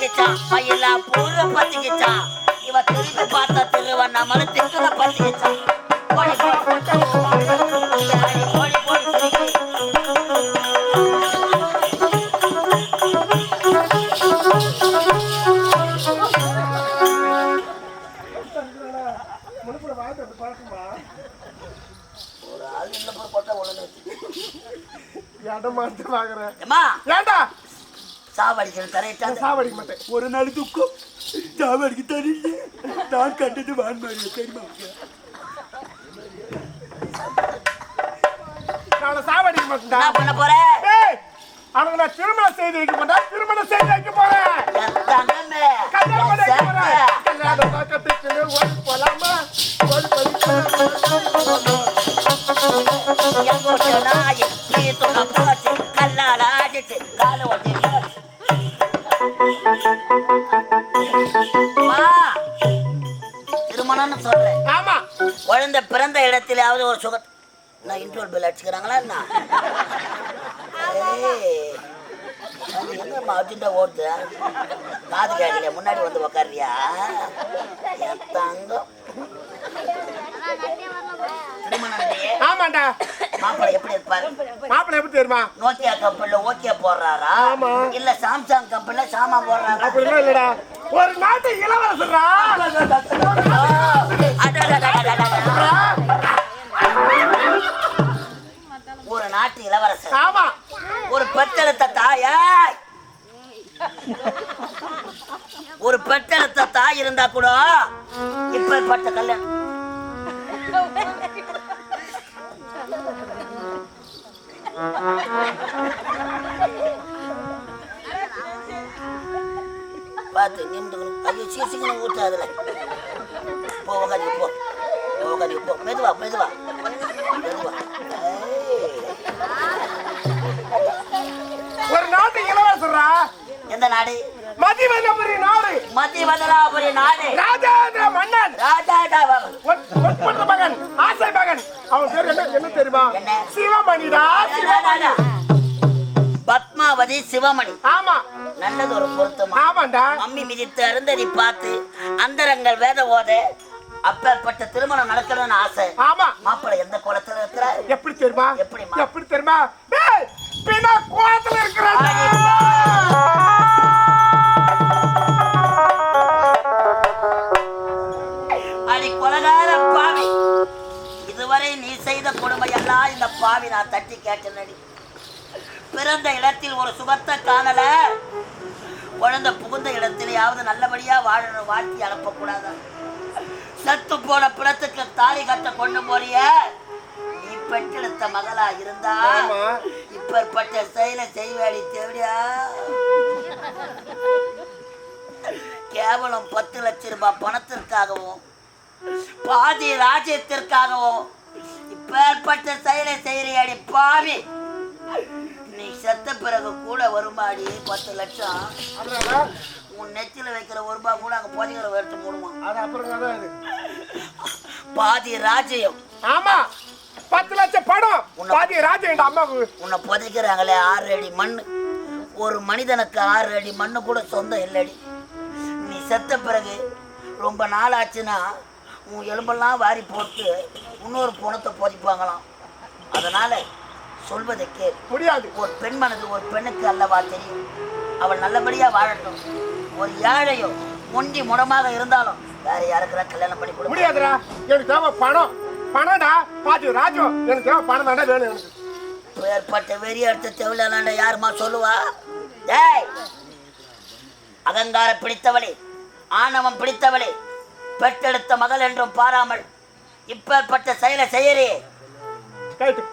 பத்திக்கிச்சான் மயிலா பூர்வ பத்திக்கிச்சான் இவ திரும்பி பார்த்தா திருவண்ணாமலை திக்குல பத்திக்கிச்சான் ஓடி ஒரு ஆள் இல்ல போட்டா உடனே சாவடிக்கணும் தரையிட்டா சாவடிக்க மாட்டேன். ஒரு நாள் துக்கம் சாவடிக்கு தரீங்க நான் கண்டது வான்மாரி தெரியுமா நான் சாவடிக்க மாட்டேன். என்ன பண்ண போறேன் அவங்க நான் திருமணம் செய்து வைக்க மாட்டேன். திருமணம் செய்து வைக்க போறேன். போலாமா திருமணம்னு சொல்றேன். ஆமா குழந்தை பிறந்த இடத்திலாவது ஒரு சுக நான் இன்ட்ரோல் பில் அடிச்சுக்கிறாங்களா என்ன என்ன அர்ஜென்டா ஓடுது காது கேட்கலையா முன்னாடி வந்து உக்காரியா என் தங்கம் ஆமாண்டா மாப்பிள்ளை எப்படி இருப்பாரு மாப்பிள்ளை எப்படி தெரியுமா நோக்கியா கம்பெனில ஓகே போடுறாரா இல்ல சாம்சங் கம்பெனில சாமா போடுறாரா அப்படிலாம் இல்லடா ஒரு நாட்டு இளவரசரா ஒரு நாட்டு இளவரசர் ஆமா ஒரு பெற்றெடுத்த தாயா ஒரு பெற்றெடுத்த தாய் இருந்தா கூட இப்பேற்பட்ட கல்யாணம் பார்த்து நின்றுக்கணும். ஐயோ சீசிக்கணும் ஊட்டாதுல போ உக்காதி போ உக்காதி போ மெதுவா மெதுவா மெதுவா ஒரு நாட்டு இளவரசரா எந்த நாடு மதிவதனபுரி நாடு மதிவதனபுரி நாடு ராஜேந்திர மன்னன் ராஜா மகன் ஆசை மகன் அவன் பேர் என்ன தெரியுமா சிவமணிடா சிவமணி பத்மாவதி சிவமணி ஆமா நல்லது ஒரு பொருத்தம் ஆமாண்டா மம்மி மிதித்து அருந்ததி பார்த்து அந்தரங்கள் வேத ஓத அப்பேற்பட்ட திருமணம் நடக்கணும்னு ஆசை ஆமா மாப்பிள்ளை எந்த கோலத்துல இருக்கிற எப்படி தெரியுமா எப்படி தெரியுமா பின்னா கோலத்துல இருக்கிற அடி கொலகார பாவி இதுவரை நீ செய்த கொடுமை எல்லாம் இந்த பாவி நான் தட்டி கேட்டனடி பிறந்த இடத்தில் ஒரு சுகத்தை காணல குழந்தை புகுந்த இடத்திலேயாவது நல்லபடியா வாழணும் வாழ்த்தி அனுப்பக்கூடாதா சத்து போன பிணத்துக்கு தாலி கட்ட கொண்டு போறிய நீ பெற்றெடுத்த மகளா இருந்தா இப்பேற்பட்ட செயலை செய்வாடி தேவடியா கேவலம் 10 லட்சம் ரூபாய் பணத்திற்காகவும் பாதி ராஜ்யத்திற்காகவும் இப்பேற்பட்ட செயலை செய்யறியாடி பாவி நீ செத்த பிறகு கூட வருமாடி 10 லட்சம் உன் நெத்தில வைக்கிற ₹1 கூட அங்க போதிக்கிற எடுத்து மூடுமா பாதி ராஜ்யம் ஆமா 10 லட்சம் பணம் பாதி ராஜ்யம் அம்மா உன்னை புதைக்கிறாங்களே 6 அடி மண்ணு ஒரு மனிதனுக்கு 6 அடி மண்ணு கூட சொந்தம் இல்லடி நீ செத்த பிறகு ரொம்ப நாள் ஆச்சுன்னா உன் எலும்பெல்லாம் வாரி போட்டு இன்னொரு பணத்தை புதைப்பாங்களாம் அதனால சொல்வதற்கு முடியாது ஒரு பெண் மனது ஒரு பெண்ணுக்கு அல்லவா தெரியும் அவள் நல்லபடியா வாழட்டும் ஒரு ஏழையோ முண்டி முடமாக இருந்தாலும் வேற யாருக்குறா கல்யாணம் பண்ணி கொடுக்க முடியாதுடா எனக்கு தேவை பணம் பணம்டா பாதி ராஜ்யம் எனக்கு தேவை பணம் தாண்டா வேணும் எனக்கு ஏற்பட்ட வெறி அடுத்த தேவையில்லாண்டா யாருமா சொல்லுவா டேய் அகங்கார பிடித்தவளே ஆணவம் பிடித்தவளே பெற்றெடுத்த மகள் என்றும் பாராமல் இப்பேற்பட்ட செயலை செய்யறே கைட்டு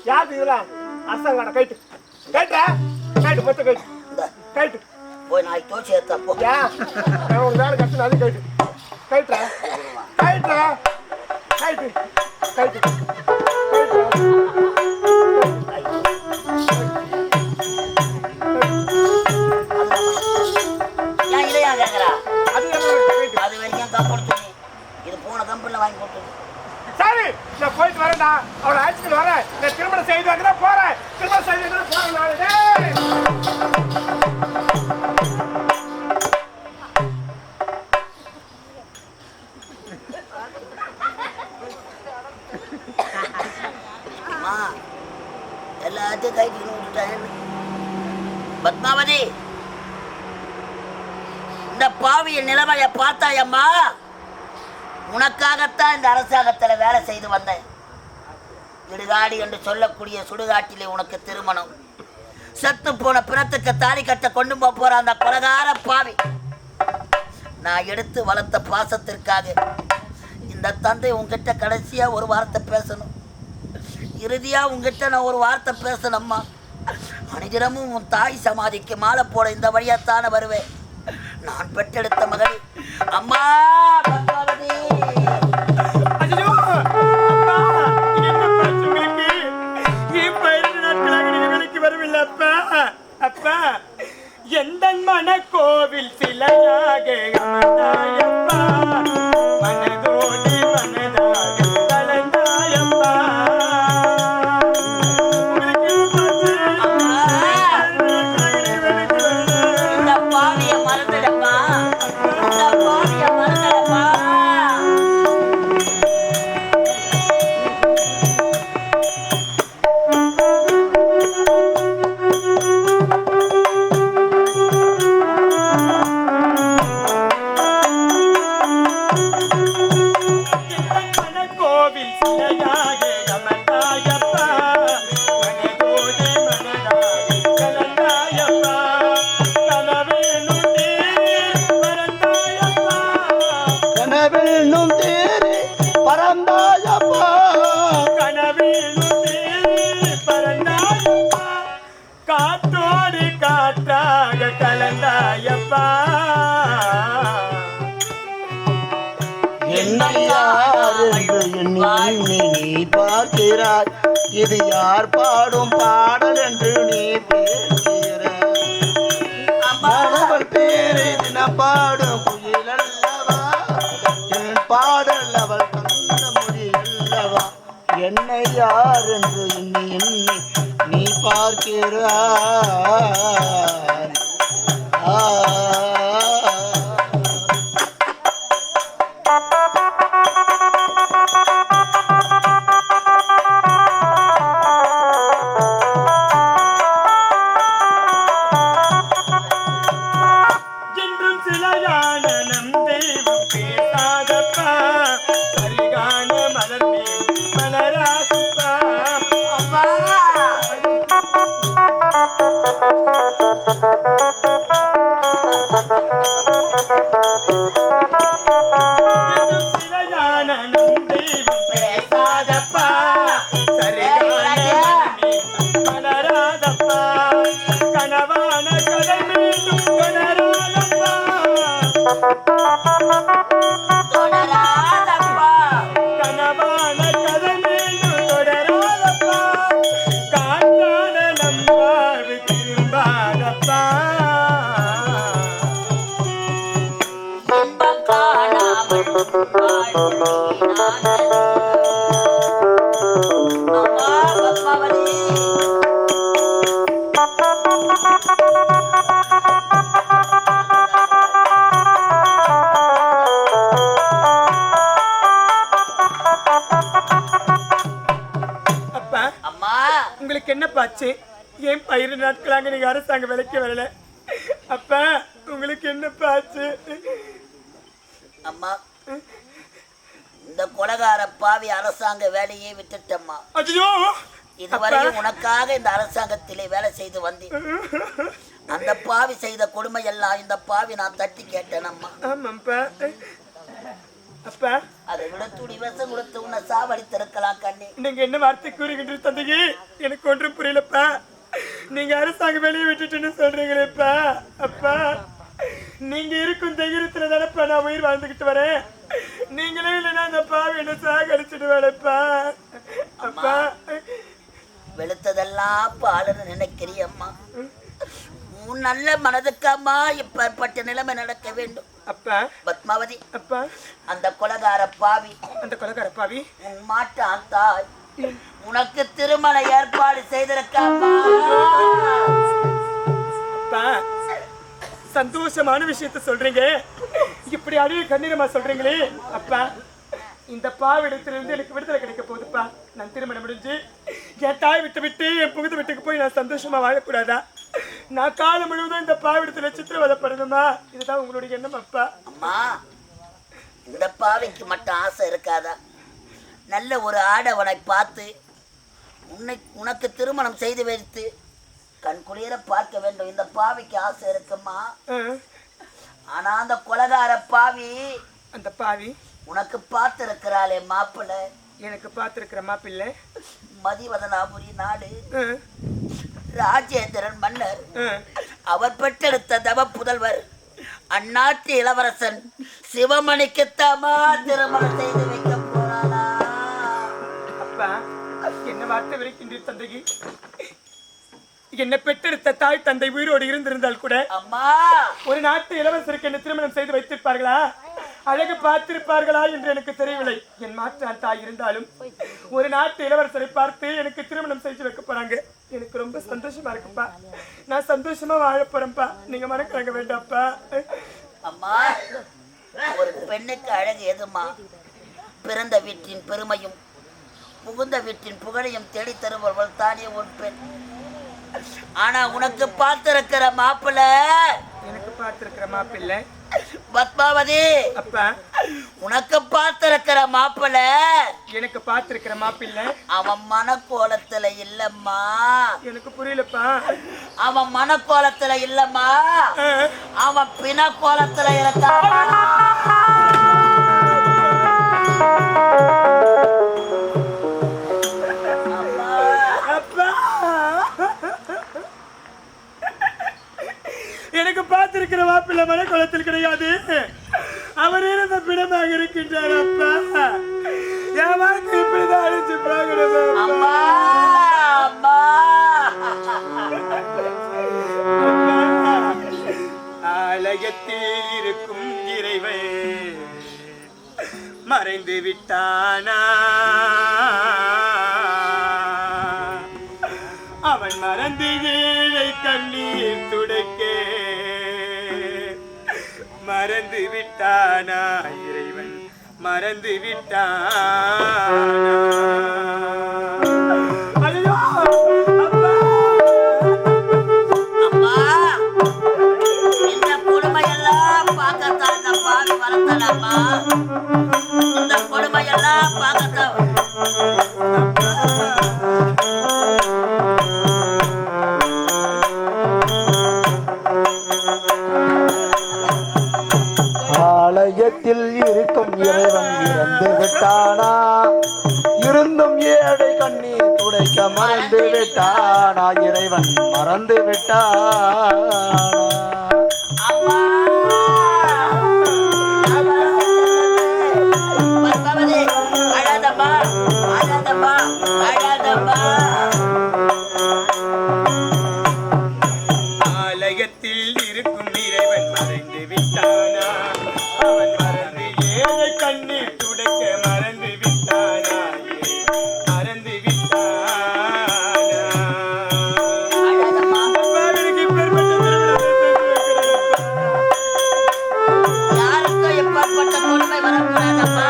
யாரு இதெல்லாம் அசங்காட கைட்டு கைட்டா கைட்டு மொத்த கைட்டு கைட்டு போய் நாளைக்கு தோச்சி ஏத்தா போ உனக்கு வேலை கஷ்டம் அது கைட்டு கைட்டா கைட்டா கைட்டு கைட்டு ஏன் இதையா கேக்குறா அது வரைக்கும் கம்பெனி இது போன கம்பெனில வாங்கி கொடுத்து சரி நான் போயிட்டு வரேன்டா அவளை அழைச்சிட்டு வரேன் நான் திருமணம் செய்து வைக்கிறேன் போறேன் திருமணம் செய்து வைக்கிறேன் போறேன் எங்க கைட்டு விட்டுட்டேன். பத்மாவதி, இந்த பாவியின் நிலைமையை பார்த்தாயம்மா. உனக்காகத்தான் இந்த அரசாங்கத்துல வேலை செய்து வந்தேன். இடுகாடு என்று சொல்லக்கூடிய சுடுகாட்டிலே உனக்கு திருமணம். செத்து போன பிணத்துக்கு தாலி கட்ட கொண்டு போற அந்த கொலகார பாவி, நான் எடுத்து வளர்த்த பாசத்திற்காக இந்த தந்தை உங்ககிட்ட கடைசியா ஒரு வார்த்தை பேசணும். இறுதியா உங்ககிட்ட நான் ஒரு வார்த்தை பேசணும்மா. அனைதினமும் உன் தாய் சமாதிக்கு மாலை போட இந்த வழியாத்தான வருவேன். நான் பெற்றெடுத்த மகள் அம்மா பத்மாவதி. எந்த மன கோவில் சிலையாக அமர்ந்தாயப்பா, மனதோடு மனதாக கலந்தாயப்பா. இந்த பாவிய மறந்துடப்பா, இந்த பாவிய மறந்துடப்பா. காற்றோடு காற்றாக கலந்தாயப்பா. என்னை யார் என்று எண்ணி நீ பார்க்கிறாய். இது யார் பாடும் பாடல் என்று நீ பேசுகிறாய். மாணவள் பேரை தினம் பாடும் குயில் அல்லவா, என் பாடல் அவள் தந்த மொழி அல்லவா. என்னை யார் என்று எண்ணி நீ பார்க்கிறாய். என்றும் சிலையான நம் தெய்வம் பேசாதப்பா, சரிகான மலர் மலராசப்பா. சிலையான நம் தெய்வம் பேசாதப்பா, சரிகான மலராதப்பா. கனவான கதை மீண்டும் தொடராதப்பா, தொடராதப்பா. கனவான கதை மீண்டும் தொடராதப்பா. காற்றான நம் வாழ்வு திரும்பாதப்பா. இன்பம் காணாமல் வாழ்வு வீணானது. அம்மா பத்மாவதி, அப்பா, அம்மா உங்களுக்கு என்ன பாச்சு? ஏன் 2 நாட்களாக நீங்க அரசாங்க வேலைக்கு வரல? அப்பா, உங்களுக்கு என்ன பாச்சு? அம்மா, இந்த கொலகார பாவி அரசாங்க வேலையை விட்டுட்டம்மா. ஐயோ, இதுவரையும் உனக்காக இந்த அரசாங்கத்திலே வேலை செய்து வந்தேன். அந்த பாவி செய்த கொடுமை எல்லாம் இந்த பாவி நான் தட்டி கேட்டேன் அம்மா. ஆமாப்பா. அப்பா, அதை விட துணி விஷம் கொடுத்து உன்னை சாவடித்திருக்கலாம் கண்ணே. நீங்க என்ன வார்த்தை கூறுகின்ற தந்தையே? எனக்கு ஒன்றும் புரியலப்பா. நீங்க அரசாங்க வேலையை விட்டுட்டுன்னு சொல்றீங்களேப்பா. அப்பா, நீங்க இருக்கும் தைரியத்துல தானப்பா நான் உயிர் வாழ்ந்துகிட்டு வரேன். நீங்களே இல்லைன்னா அந்த பாவி என்ன சாகடிச்சுட்டு வரப்பா. அப்பா, வெளுத்ததெல்லாம் பாலுன்னு நினைக்கிறியம்மா. உன் நல்ல மனதுக்கு அம்மா இப்பேற்பட்ட நிலைமை நடக்க வேண்டும். அப்பா, பத்மாவதி, அப்பா, அந்த கொலகார பாவி, அந்த கொலைகார பாவி உன் மாட்டான் தாய் உனக்கு திருமண ஏற்பாடு செய்திருக்காமா. அப்பா, சந்தோஷமான விஷயத்த சொல்றீங்க, இப்படி அழிவு கண்ணீரமா சொல்றீங்களே. அப்பா, இந்த பாவிடத்திலிருந்து எனக்கு விடுதலை கிடைக்க போகுதுப்பா. நான் திருமணம் முடிஞ்சு என் தாய் விட்டு விட்டு என் புகுந்த வீட்டுக்கு போய் நான் சந்தோஷமா வாழக்கூடாதா? நான் காலம் முழுவதும் இந்த பாவிடத்துல சித்திரவதைப்படணுமா? இதுதான் உங்களுடைய எண்ணம் அப்பா? அம்மா, இந்த பாவைக்கு மட்டும் ஆசை இருக்காதா? நல்ல ஒரு ஆடவனை பார்த்து உனக்கு திருமணம் செய்து வைத்து கண் குளிர பார்க்க வேண்டும். இந்த பாவிக்கு ஆசை இருக்குமா? ஆனா அந்த கொலகார பாவி, அந்த பாவி உனக்கு பார்த்திருக்கிறாளே மாப்பிள்ளை, எனக்கு பார்த்திருக்கிற மாப்பிள்ளை மதிவதனாபுரி நாடு ராஜேந்திரன் மன்னர், அவர் பெற்றெடுத்த தவ புதல்வர் அந்நாட்டு இளவரசன் சிவமணிக்குத்தாமா திருமணம் செய்து வைக்க போறாளா? அப்பா, என்ன வார்த்தை விரைக்கின்ற தந்தைக்கு? என்ன பெற்றெடுத்த தாய் தந்தை உயிரோடு இருந்திருந்தால் கூட அம்மா, ஒரு நாட்டு இளவரசருக்கு என்ன திருமணம் செய்து வைத்திருப்பார்களா? அழகு பார்த்திருப்பார்களா என்று எனக்கு தெரியவில்லை. என் மாற்றான் தாய் இருந்தாலும் ஒரு நாட்டு இளவரசரை பார்த்து எனக்கு திருமணம் செய்து வைக்க போறாங்க. எனக்கு ரொம்ப சந்தோஷமா இருக்குப்பா. நான் சந்தோஷமா வாழ போறேன்ப்பா. நீங்க மறக்கிறாங்க வேண்டாப்பா. அம்மா, ஒரு பெண்ணுக்கு அழகு எதுமா? பிறந்த வீட்டின் பெருமையும் புகுந்த வீட்டின் புகழையும் தேடி தருபவர்கள் தானே ஒரு பெண். ஆனா உனக்கு பார்த்திருக்கிற மாப்பிள்ள, எனக்கு பார்த்திருக்கிற மாப்பிள்ளை பத்மாவதி, அப்பா உனக்கு பார்த்திருக்கிற மாப்பிள்ள, எனக்கு பார்த்திருக்கிற மாப்பிள்ளை அவன் மனக்கோலத்துல இல்லம்மா. எனக்கு புரியலப்பா. அவன் மனக்கோலத்துல இல்லம்மா, அவன் பிண கோலத்துல இருக்கான். எனக்கு பார்த்திருக்கிற மாப்பிள்ளை மனக்கோலத்தில் கிடையாது. அவர் இருந்த பிணமாக இருக்கின்றார். அப்பா, என் வாழ்க்கை இப்படிதான் அழிச்சு பார்க்கணும். அம்மா, அம்மா, ஆலயத்தில் இருக்கும் இறைவன் மறைந்து விட்டானா? அவன் மறந்து ஏழை கண்ணீர் துடைக்க மறந்து விட்டானா? இறைவன் மறந்து விட்டானா? ஐயோ அப்பா, அம்மா, இந்த கொடுமையெல்லாம் பார்க்கத்தான் இந்த பாவி வளர்த்தனம்மா. இந்த கொடுமையெல்லாம் பார்க்கத்தான். ஆலயத்தில் இருக்கும் இறைவன் இறந்து விட்டானா? இருந்தும் ஏழை கண்ணீர் துடைக்க மறந்து விட்டானா? இறைவன் மறந்து விட்டானா? அம்மா, பத்மாவதி, அழாதம்மா, அழாதம்மா, அழாதம்மா. ஆலயத்தில் இருக்கும் இறைவன் மறைந்து விட்டானா? அவன் மறந்து ஏழை கண்ணீர் துடைக்க மறந்து விட்டானா? மறந்து விட்டானா? அழாதம்மா. பாவிக்கு இப்பேற்பட்ட திருமணத்தை செய்து வைக்கிறாரப்பா. யாருக்கும் எப்பேற்பட்ட கொடுமை வரக்கூடாதம்மா.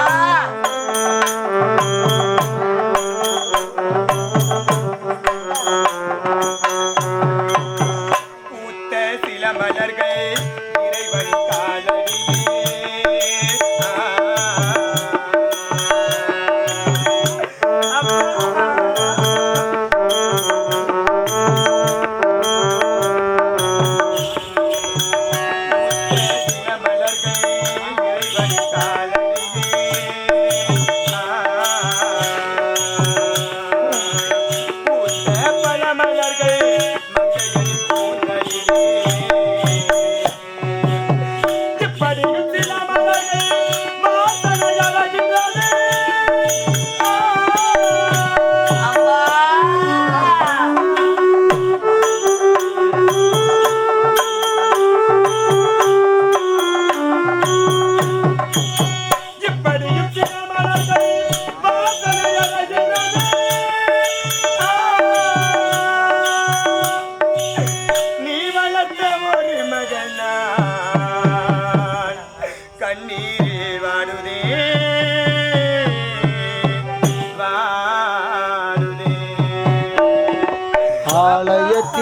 பூத்த சில மலர்கள் இறைவன் காலடியே சில மலர்கள் இறைவன் காலடியே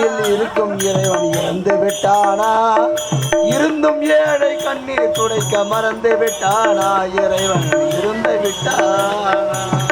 ஆலயத்தில் இருக்கும் இறைவன் இறந்து விட்டானா இருந்தும் ஏழை கண்ணீர் துடைக்க மறந்து விட்டானா இறைவன் இருந்து விட்டானா